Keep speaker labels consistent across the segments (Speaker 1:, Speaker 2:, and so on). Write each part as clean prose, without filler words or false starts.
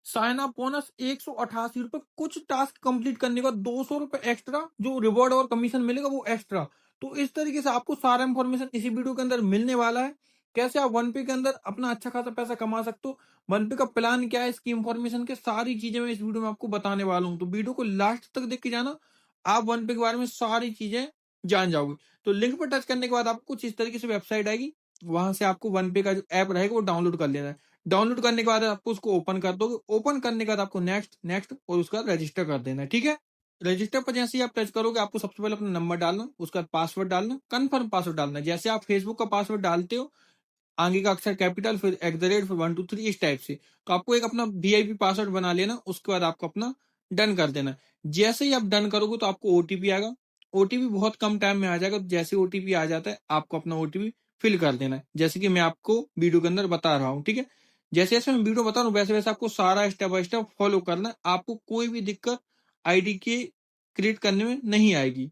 Speaker 1: Sign up bonus ₹188, कुछ task complete करने का ₹200 एक्स्ट्रा, जो रिवॉर्ड और कमीशन मिलेगा वो एक्स्ट्रा। तो इस तरीके से आपको सारा इन्फॉर्मेशन इसी वीडियो के अंदर मिलने वाला है। कैसे आप वन पे के अंदर अपना अच्छा खासा पैसा कमा सकते हो, वन पे का प्लान क्या है, इसकी इन्फॉर्मेशन के सारी चीजें मैं इस वीडियो में आपको बताने वाला हूँ। तो वीडियो को लास्ट तक देख के जाना, आप वन पे के बारे में सारी चीजें जान जाओगे। तो लिंक पर टच करने के बाद आपको कुछ इस तरीके से वेबसाइट आएगी, वहां से आपको वन पे का जो ऐप रहेगा वो डाउनलोड कर लेना है। डाउनलोड करने के बाद आपको उसको ओपन कर दोगे, ओपन करने के बाद आपको नेक्स्ट नेक्स्ट और उसका रजिस्टर कर देना है। ठीक है, रजिस्टर पर जैसे ही आप टच करोगे, आपको सबसे पहले अपना नंबर डालना, उसका पासवर्ड डालना, कंफर्म पासवर्ड डालना। जैसे आप फेसबुक का पासवर्ड डालते हो, आगे का अक्षर कैपिटल, फिर @ फिर 1 2 3 इस टाइप से। तो आपको एक अपना वीआईपी पासवर्ड बना लेना, उसके बाद आपको अपना डन कर देना। जैसे ही आप डन करोगे तो आपको ओटीपी आएगा, ओटीपी बहुत कम टाइम में आ जाएगा। तो जैसे ओटीपी आ जाता है, आपको अपना ओटीपी फिल कर देना है, जैसे कि मैं आपको वीडियो के अंदर बता रहा हूँ। ठीक है, जैसे जैसे मैं वीडियो बता रहा हूँ, वैसे वैसे आपको सारा स्टेप बाय स्टेप फॉलो करना है। आपको कोई भी दिक्कत आईडी के क्रिएट करने में नहीं आएगी।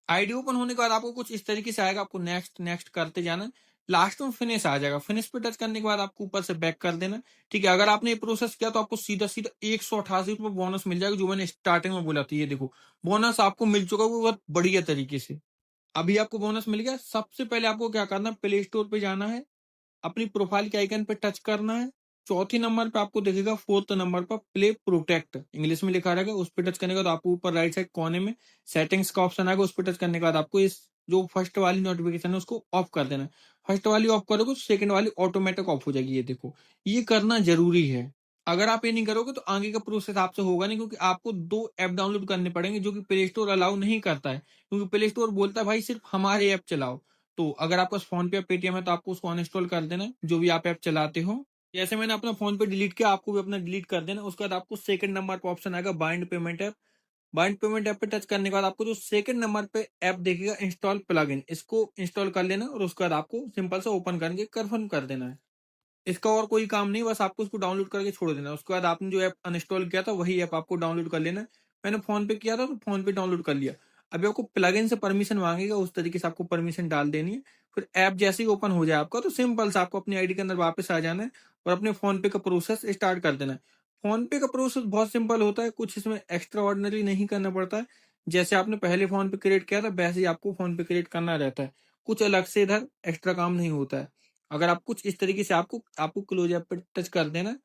Speaker 1: आईडी ओपन होने के बाद आपको कुछ इस तरीके से आएगा, आपको नेक्स्ट नेक्स्ट करते जाना है। लास्ट में फिनिश आ जाएगा, फिनिश पे टच करने के बाद आपको ऊपर से बैक कर देना। ठीक है, अगर आपने ये प्रोसेस किया तो आपको सीधा सीधा ₹188 बोनस मिल जाएगा, जो मैंने स्टार्टिंग में बोला था। ये देखो, बोनस आपको मिल चुका है, वो बहुत बढ़िया तरीके से। अभी आपको बोनस मिल गया। सबसे पहले आपको क्या करना है, प्ले स्टोर पे जाना है, अपनी प्रोफाइल के आइकन पे टच करना है। चौथी नंबर पे आपको दिखेगा, फोर्थ नंबर पर प्ले प्रोटेक्ट इंग्लिश में लिखा रहेगा, उस पर टच करने के बाद आपको ऊपर राइट साइड कोने में सेटिंग्स का ऑप्शन आएगा, उस पर टच करने के बाद आपको इस जो फर्स्ट वाली नोटिफिकेशन है उसको ऑफ कर देना है। फर्स्ट वाली ऑफ करोगे तो सेकंड वाली ऑटोमेटिक ऑफ हो जाएगी। ये देखो, ये करना जरूरी है। अगर आप ये नहीं करोगे तो आगे का प्रोसेस आपसे होगा नहीं, क्योंकि आपको 2 ऐप डाउनलोड करने पड़ेंगे, जो कि प्ले स्टोर अलाउ नहीं करता है। क्योंकि प्ले स्टोर बोलता है भाई सिर्फ हमारे ऐप चलाओ। तो अगर आपका फोन पे या पेटीएम है तो आपको उसको अनइंस्टॉल कर देना है, जो भी आप ऐप चलाते हो। जैसे मैंने अपना फोन पे डिलीट किया, आपको भी अपना डिलीट कर देना। उसके बाद आपको सेकंड नंबर पर ऑप्शन आएगा, bind payment app. Bind payment app पे टच करने के बाद आपको जो सेकंड नंबर पे ऐप देखेगा, इंस्टॉल प्लगइन, इसको इंस्टॉल कर लेना और उसके बाद आपको सिंपल सा ओपन करके कंफर्म कर देना है। इसका और कोई काम नहीं, बस आपको उसको डाउनलोड करके छोड़ देना है। उसके बाद आपने जो ऐप अनइंस्टॉल किया था वही ऐप आपको डाउनलोड कर लेना है। मैंने फोन पे किया था तो फोन पे डाउनलोड कर लिया। अभी आपको प्लगइन से परमिशन मांगेगा, उस तरीके से आपको परमिशन डाल देनी है। फिर ऐप जैसे ही ओपन हो जाए आपका, तो सिंपल से आपको अपनी आईडी के अंदर वापस आ जाना है और अपने फोन पे का प्रोसेस स्टार्ट कर देना है। फोन पे का प्रोसेस बहुत सिंपल होता है, कुछ इसमें एक्स्ट्रा ऑर्डिनरी नहीं करना पड़ता है। जैसे आपने पहले फोन पे क्रिएट किया था, वैसे ही आपको फोन पे क्रिएट करना रहता है। कुछ अलग से इधर एक्स्ट्रा काम नहीं होता है। अगर आप कुछ इस तरीके से आपको आपको क्लोज ऐप पे टच कर देना है,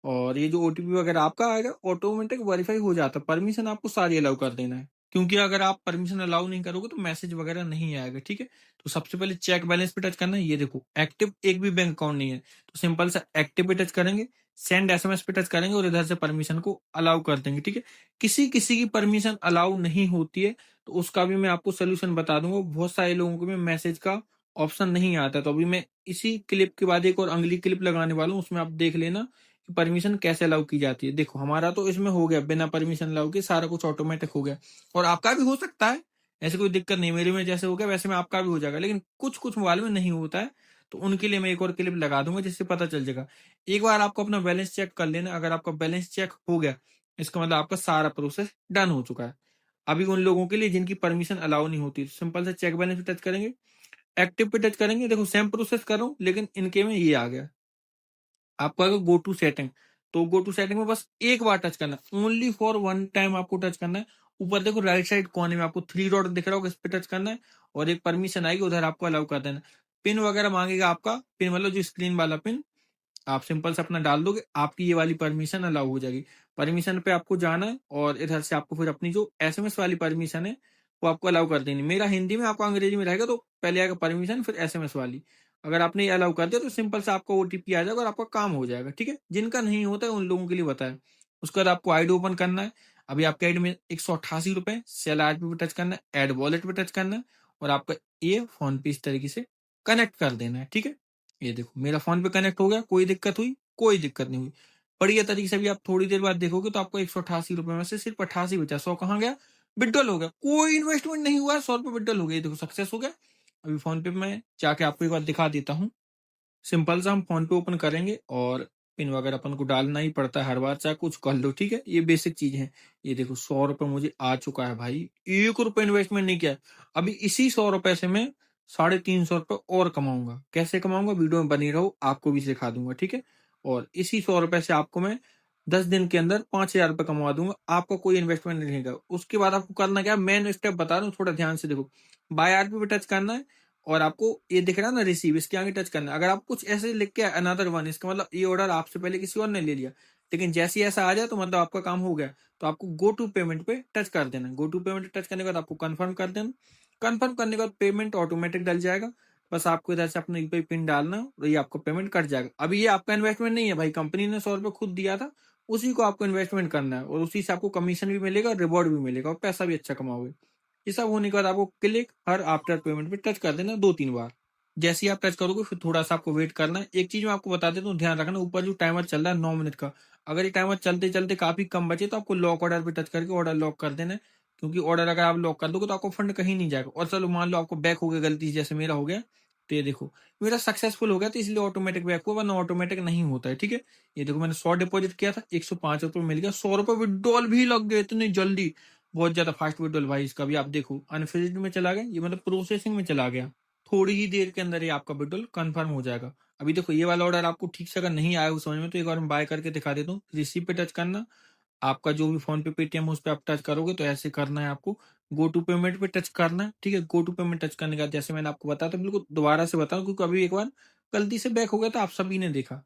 Speaker 1: और ये जो ओटीपी वगैरह आपका आएगा ऑटोमेटिक वेरीफाई हो जाता है। परमिशन आपको सारी अलाउ कर देना है, क्योंकि अगर आप परमिशन अलाउ नहीं करोगे तो मैसेज वगैरह नहीं आएगा। ठीक है, तो सबसे पहले चेक बैलेंस पे टच करना है। ये देखो, एक्टिव एक भी बैंक अकाउंट नहीं है, तो सिंपल सा एक्टिव पे टच करेंगे, सेंड एसएमएस पे टच करेंगे और इधर से परमिशन को अलाउ कर देंगे। ठीक है, किसी किसी की परमिशन अलाउ नहीं होती है, तो उसका भी मैं आपको सोल्यूशन बता दूंगा। बहुत सारे लोगों को भी मैसेज का ऑप्शन नहीं आता, तो अभी मैं इसी क्लिप के बाद एक और अगली क्लिप लगाने वाला हूँ, उसमें आप देख लेना कि परमिशन कैसे अलाउ की जाती है। देखो, हमारा तो इसमें हो गया, बिना परमिशन अलाउ के सारा कुछ ऑटोमेटिक हो गया। और आपका भी हो सकता है, ऐसे कोई दिक्कत नहीं। मेरे में जैसे हो गया वैसे में आपका भी हो जाएगा, लेकिन कुछ कुछ मोबाइल में नहीं होता है। तो उनके लिए मैं एक और क्लिप लगा दूंगा, जिससे पता चल जाएगा। एक बार आपको अपना बैलेंस चेक कर लेना, अगर आपका बैलेंस चेक हो गया, इसका मतलब आपका सारा प्रोसेस डन हो चुका है। अभी उन लोगों के लिए जिनकी परमिशन अलाउ नहीं होती, सिंपल से चेक बैलेंस पे टच करेंगे, एक्टिव पे टच करेंगे। देखो, सेम प्रोसेस कर रहा हूं, लेकिन इनके में ये आ गया। आपको आएगा गो टू सेटिंग, तो गो टू सेटिंग में बस एक बार टच करना है, ओनली फॉर वन टाइम आपको टच करना है। ऊपर देखो राइट साइड कोने में आपको 3 डॉट दिख रहा होगा, इस पे टच करना है और एक परमिशन आएगी, उधर आपको अलाउ कर देना है। पिन वगैरह मांगेगा, आपका पिन मतलब जो स्क्रीन वाला पिन आप सिंपल से अपना डाल दोगे, आपकी ये वाली परमिशन अलाउ हो जाएगी। परमिशन पे आपको जाना है और इधर से आपको फिर अपनी जो एसएमएस वाली परमिशन है वो आपको अलाउ कर देनी। मेरा हिंदी में, आपको अंग्रेजी में रहेगा, तो पहले आएगा परमिशन फिर एसएमएस वाली। अगर आपने ये अलाउ कर दिया तो सिंपल से आपका ओटीपी आ जाएगा और आपका काम हो जाएगा। ठीक है, जिनका नहीं होता है उन लोगों के लिए बताया। उसके बाद आपको आईडी ओपन करना है। अभी आपके आईडी में ₹188, सेल आरपी पे टच करना है, एड वॉलेट पे टच करना है और आपका ये फोन पे इस तरीके से कनेक्ट कर देना है। ठीक है, ये देखो मेरा फोन पे कनेक्ट हो गया। कोई दिक्कत हुई? कोई दिक्कत नहीं हुई। बढ़िया तरीके से भी आप थोड़ी देर बाद देखोगे तो आपको ₹188 में से सिर्फ 88 बचा। 100 कहाँ गया? विड्रॉल हो गया। कोई इन्वेस्टमेंट नहीं हुआ है, ₹100 विड्रॉल हो गया। ये देखो सक्सेस हो गया। अभी फोन पे मैं जाके आपको एक बार दिखा देता हूँ। सिंपल सा हम फोन पे ओपन करेंगे और पिन वगैरह अपन को डालना ही पड़ता है हर बार, चाहे कुछ कर लो। ठीक है, ये बेसिक चीज है। ये देखो ₹100 मुझे आ चुका है भाई, ₹1 इन्वेस्टमेंट नहीं किया है। अभी इसी ₹100 से मैं ₹350 और कमाऊंगा। कैसे कमाऊंगा? वीडियो में बनी रहो, आपको भी सिखा दूंगा। ठीक है, और इसी ₹100 से आपको मैं 10 दिन के अंदर 5,000 रुपए कमा दूंगा, आपका कोई इन्वेस्टमेंट नहीं रहेगा। उसके बाद आपको करना क्या, मेन स्टेप बता रहा हूँ, थोड़ा ध्यान से देखो। बाय आरपी पे टच करना है और आपको ये दिख रहा है ना रिसीव, इसके आगे टच करना है। अगर आप कुछ ऐसे लिख के अनदर वन, इसका मतलब ये ऑर्डर आपसे पहले किसी और ने ले लिया, लेकिन जैसे ही ऐसा आ जाए तो मतलब आपका काम हो गया। तो आपको गो टू पेमेंट पे टच कर देना। गो टू पेमेंट पे टच करने के बाद आपको कंफर्म कर देना। कंफर्म करने के बाद पेमेंट ऑटोमेटिक डल जाएगा। बस आपको इधर से अपना यूपीआई पिन डालना है और ये आपको पेमेंट कट जाएगा। अभी ये आपका इन्वेस्टमेंट नहीं है भाई, कंपनी ने 100 रुपए खुद दिया था, उसी को आपको इन्वेस्टमेंट करना है और उसी से आपको कमीशन भी मिलेगा, रिवॉर्ड भी मिलेगा और पैसा भी अच्छा कमाओगे। ये सब होने के बाद आपको क्लिक हर आफ्टर पेमेंट पे टच कर देना 2-3 बार। जैसे ही आप टच करोगे फिर थोड़ा सा आपको वेट करना है। एक चीज मैं आपको बता देता हूँ, ध्यान रखना, ऊपर जो टाइमर चल रहा है 9 मिनट का, अगर ये टाइमर चलते चलते काफी कम बचे तो आपको लॉक ऑर्डर पे टच करके ऑर्डर लॉक कर देना है। क्योंकि ऑर्डर अगर आप लॉक कर दोगे तो आपको फंड कहीं नहीं जाएगा। और चलो मान लो आपको बैक हो गया गलती से, जैसे मेरा हो गया, तो ये देखो मेरा सक्सेसफुल हो गया, तो इसलिए ऑटोमेटिक बैक हुआ, वरना ऑटोमेटिक नहीं होता है। ठीक है, ये देखो मैंने 100 डिपॉजिट किया था, 105 रुपए मिल गया, 100 रुपए विड्रॉल भी लग गए इतनी जल्दी। बहुत ज्यादा फास्ट विड्रॉल भाई इसका भी। आप देखो अनफिनिश्ड में चला गया, ये मतलब प्रोसेसिंग में चला गया, थोड़ी ही देर के अंदर ही आपका विड्रॉल कंफर्म हो जाएगा। अभी देखो ये वाला ऑर्डर आपको ठीक से अगर नहीं आया हो समझ में, तो एक बार मैं बाय करके दिखा देता हूँ। रिसीव पे टच करना, आपका जो भी फोन पे पेटीएम उस पर आप टच करोगे तो ऐसे करना है आपको। गो टू पेमेंट पे टच करना है। ठीक है, गो टू पेमेंट टच करने के बाद जैसे मैंने आपको बताया था, बिल्कुल दोबारा से बताऊं क्योंकि अभी एक बार गलती से बैक हो गया था, आप सभी ने देखा,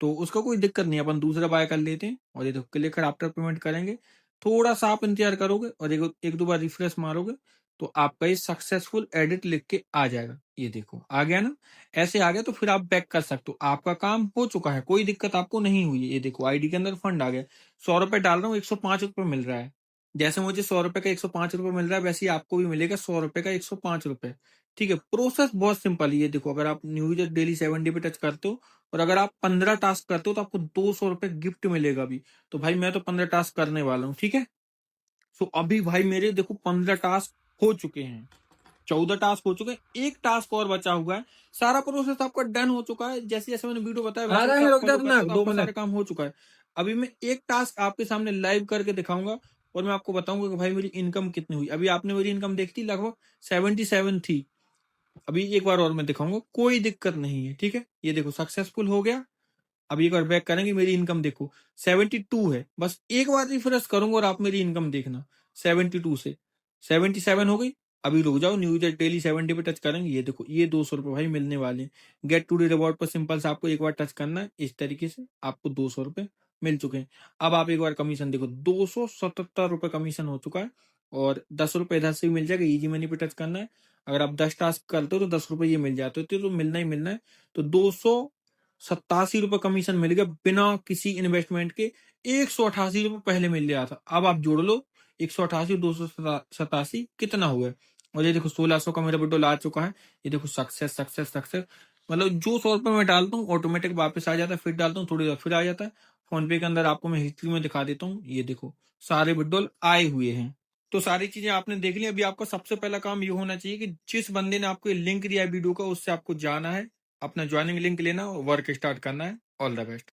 Speaker 1: तो उसका कोई दिक्कत नहीं है, अपन दूसरा बाय कर लेते हैं। और ये देखो क्लिक कर आफ्टर पेमेंट करेंगे, थोड़ा सा आप इंतजार करोगे और एक दो बार रिफ्रेश मारोगे तो आपका ये सक्सेसफुल एडिट लिख के आ जाएगा। ये देखो आ गया ना, ऐसे आ गया तो फिर आप बैक कर सकते हो, आपका काम हो चुका है, कोई दिक्कत आपको नहीं हुई है। ये देखो आईडी के अंदर फंड आ गया, 100 रुपए डाल रहा हूँ, 105 रुपए मिल रहा है। जैसे मुझे 100 रुपए का 105 रुपए मिल रहा है, वैसे ही आपको भी मिलेगा 100 रुपए का 105 रुपए। ठीक है, प्रोसेस बहुत सिंपल है। ये देखो अगर आप न्यू यूजर डेली 7 डे पे टच करते हो और अगर आप 15 टास्क करते हो तो आपको 200 रुपए गिफ्ट मिलेगा अभी। तो भाई मैं तो 15 टास्क करने वाला हूँ। ठीक है, सो अभी भाई मेरे देखो 15 टास्क हो चुके हैं, 14 टास्क हो चुके हैं, एक टास्क और बचा हुआ है। सारा प्रोसेस आपका डन हो चुका है, जैसे जैसे मैंने वीडियो बताया
Speaker 2: आ
Speaker 1: वैसे
Speaker 2: रहा
Speaker 1: वैसे
Speaker 2: है,
Speaker 1: आप
Speaker 2: रुक जा
Speaker 1: फॉलो
Speaker 2: ना
Speaker 1: करते हो तो
Speaker 2: दो
Speaker 1: आपका सारा
Speaker 2: मिनट
Speaker 1: काम हो चुका है। अभी मैं एक टास्क आपके सामने लाइव करके दिखाऊंगा और मैं आपको बताऊंगा कि भाई मेरी इनकम कितनी हुई। अभी आपने मेरी इनकम देखी थी, लगभग 77 थी। अभी एक बार और मैं दिखाऊंगा, कोई दिक्कत नहीं है। ठीक है, ये देखो सक्सेसफुल हो गया। अब एक बार बैक करेंगे, मेरी इनकम देखो 72 है। बस एक बार रिफ्रेश करूंगा और आप मेरी इनकम देखना, 72 से 77 हो गई। अभी रुक जाओ, न्यू यूजर डेली 70 पे टच करेंगे, ये देखो ये 200 रुपए भाई मिलने वाले हैं। गेट टू रिवॉर्ड पर सिंपल से आपको एक बार टच करना है, इस तरीके से आपको 200 रुपए मिल चुके हैं। अब आप एक बार कमीशन देखो, 277 रुपए कमीशन हो चुका है और 10 रुपए इधर से भी मिल जाएगा। इजी मनी पे टच करना है, अगर आप 10 टास्क करते हो तो 10 रुपए ये मिल जाते हो, तो मिलना ही मिलना है। तो 287 रुपए कमीशन मिल गया बिना किसी इन्वेस्टमेंट के। 188 रुपए पहले मिल गया था, अब आप जोड़ लो 188 287 कितना हुआ। और ये देखो 1600 का मेरा विड्रॉल आ चुका है। ये देखो सक्सेस सक्सेस सक्सेस, मतलब जो 100 रुपए मैं डालता हूँ ऑटोमेटिक वापस आ जाता है, फिर डालता हूँ थोड़ी देर फिर आ जाता है। फोन पे के अंदर आपको मैं हिस्ट्री में दिखा देता हूँ, ये देखो सारे विड्रॉल आए हुए हैं। तो सारी चीजें आपने देख ली। अभी आपका सबसे पहला काम ये होना चाहिए कि जिस बंदे ने आपको ये लिंक दिया है वीडियो का, उससे आपको जाना है, अपना ज्वाइनिंग लिंक लेना और वर्क स्टार्ट करना है। All the best.